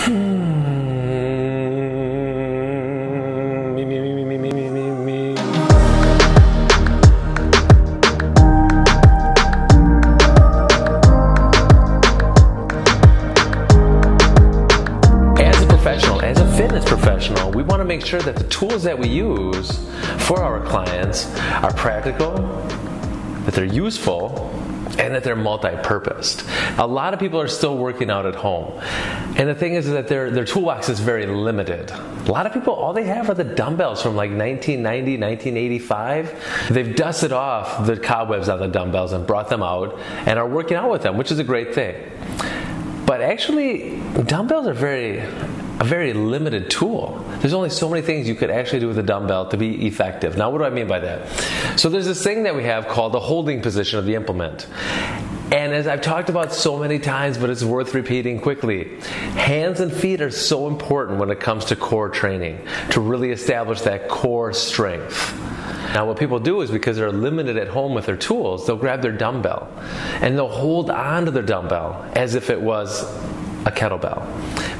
Me. As a fitness professional, we want to make sure that the tools that we use for our clients are practical, that they're useful, and that they're multi-purposed. A lot of people are still working out at home. And the thing is that their toolbox is very limited. A lot of people, all they have are the dumbbells from like 1990, 1985. They've dusted off the cobwebs on the dumbbells and brought them out and are working out with them, which is a great thing. But actually, dumbbells are a very limited tool. There's only so many things you could actually do with a dumbbell to be effective. Now, what do I mean by that? So there's this thing that we have called the holding position of the implement. And as I've talked about so many times, but it's worth repeating quickly, hands and feet are so important when it comes to core training, to really establish that core strength. Now what people do is, because they're limited at home with their tools, they'll grab their dumbbell and they'll hold on to their dumbbell as if it was a kettlebell.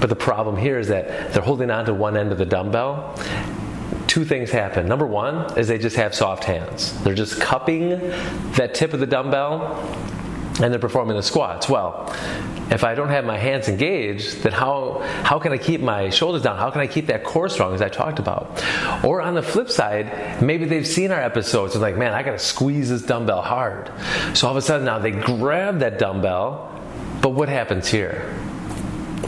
But the problem here is that they're holding on to one end of the dumbbell. Two things happen. Number one is they just have soft hands. They're just cupping that tip of the dumbbell and they're performing the squats. Well, if I don't have my hands engaged, then how can I keep my shoulders down? How can I keep that core strong, as I talked about? Or on the flip side, maybe they've seen our episodes and like, man, I gotta squeeze this dumbbell hard. So all of a sudden now they grab that dumbbell, but what happens here?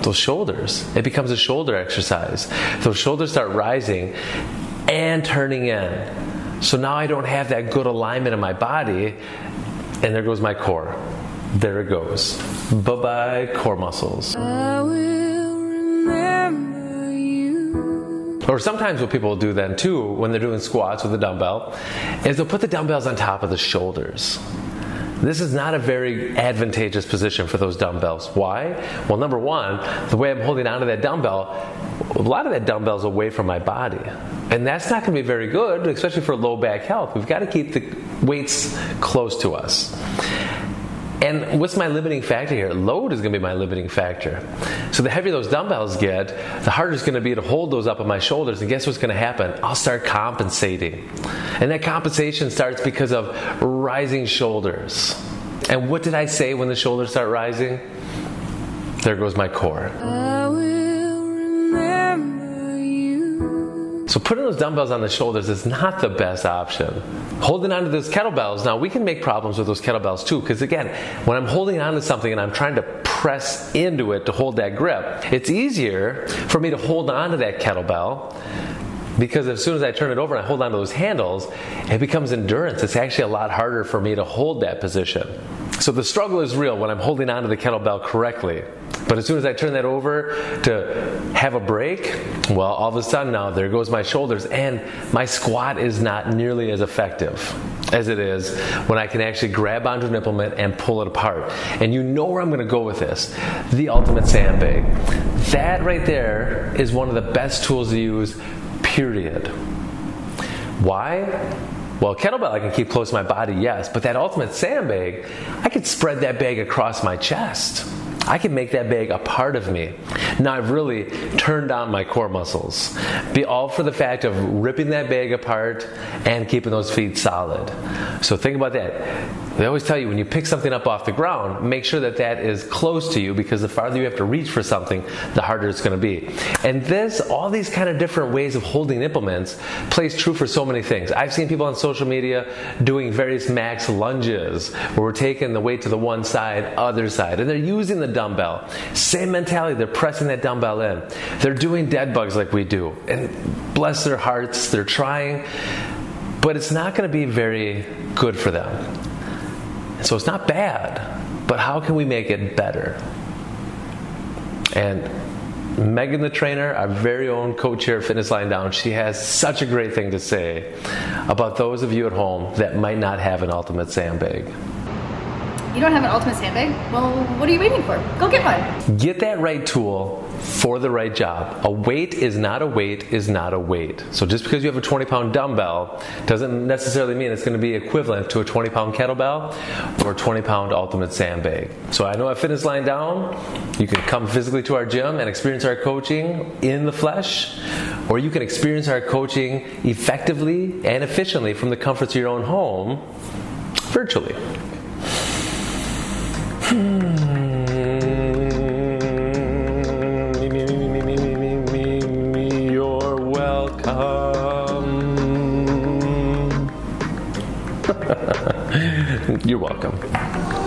Those shoulders, it becomes a shoulder exercise. Those shoulders start rising and turning in. So now I don't have that good alignment in my body, and there goes my core. There it goes. Bye-bye, core muscles. I will remember you. Or sometimes what people will do then too, when they're doing squats with a dumbbell, is they'll put the dumbbells on top of the shoulders. This is not a very advantageous position for those dumbbells. Why? Well, number one, the way I'm holding onto that dumbbell, a lot of that dumbbell is away from my body. And that's not going to be very good, especially for low back health. We've got to keep the weights close to us. And what's my limiting factor here? Load is going to be my limiting factor. So the heavier those dumbbells get, the harder it's going to be to hold those up on my shoulders. And guess what's going to happen? I'll start compensating. And that compensation starts because of rising shoulders. And what did I say when the shoulders start rising? There goes my core. I will remember you. So putting those dumbbells on the shoulders is not the best option. Holding onto those kettlebells, now we can make problems with those kettlebells too, because again, when I'm holding onto something and I'm trying to press into it to hold that grip, it's easier for me to hold onto that kettlebell, because as soon as I turn it over and I hold onto those handles, it becomes endurance. It's actually a lot harder for me to hold that position. So the struggle is real when I'm holding onto the kettlebell correctly. But as soon as I turn that over to have a break, well, all of a sudden now there goes my shoulders, and my squat is not nearly as effective as it is when I can actually grab onto an implement and pull it apart. And you know where I'm going to go with this. The ultimate sandbag. That right there is one of the best tools to use, period. Why? Well, kettlebell I can keep close to my body, yes, but that ultimate sandbag, I could spread that bag across my chest. I can make that bag a part of me. Now I've really turned on my core muscles. Be all for the fact of ripping that bag apart and keeping those feet solid. So think about that. They always tell you when you pick something up off the ground, make sure that that is close to you, because the farther you have to reach for something, the harder it's going to be. And all these kind of different ways of holding implements plays true for so many things. I've seen people on social media doing various max lunges where we're taking the weight to the one side, other side, and they're using the dumbbell. Same mentality, they're pressing that dumbbell in. They're doing dead bugs like we do. And bless their hearts, they're trying, but it's not going to be very good for them. So it's not bad, but how can we make it better? And Megan the trainer, our very own coach here at Fitness Lying Down, she has such a great thing to say about those of you at home that might not have an ultimate sandbag. You don't have an ultimate sandbag? Well, what are you waiting for? Go get one. Get that right tool for the right job. A weight is not a weight is not a weight. So just because you have a 20-pound dumbbell doesn't necessarily mean it's going to be equivalent to a 20-pound kettlebell or a 20-pound ultimate sandbag. So I know at Fitness Lying Down, you can come physically to our gym and experience our coaching in the flesh, or you can experience our coaching effectively and efficiently from the comforts of your own home, virtually. You're welcome. You're welcome.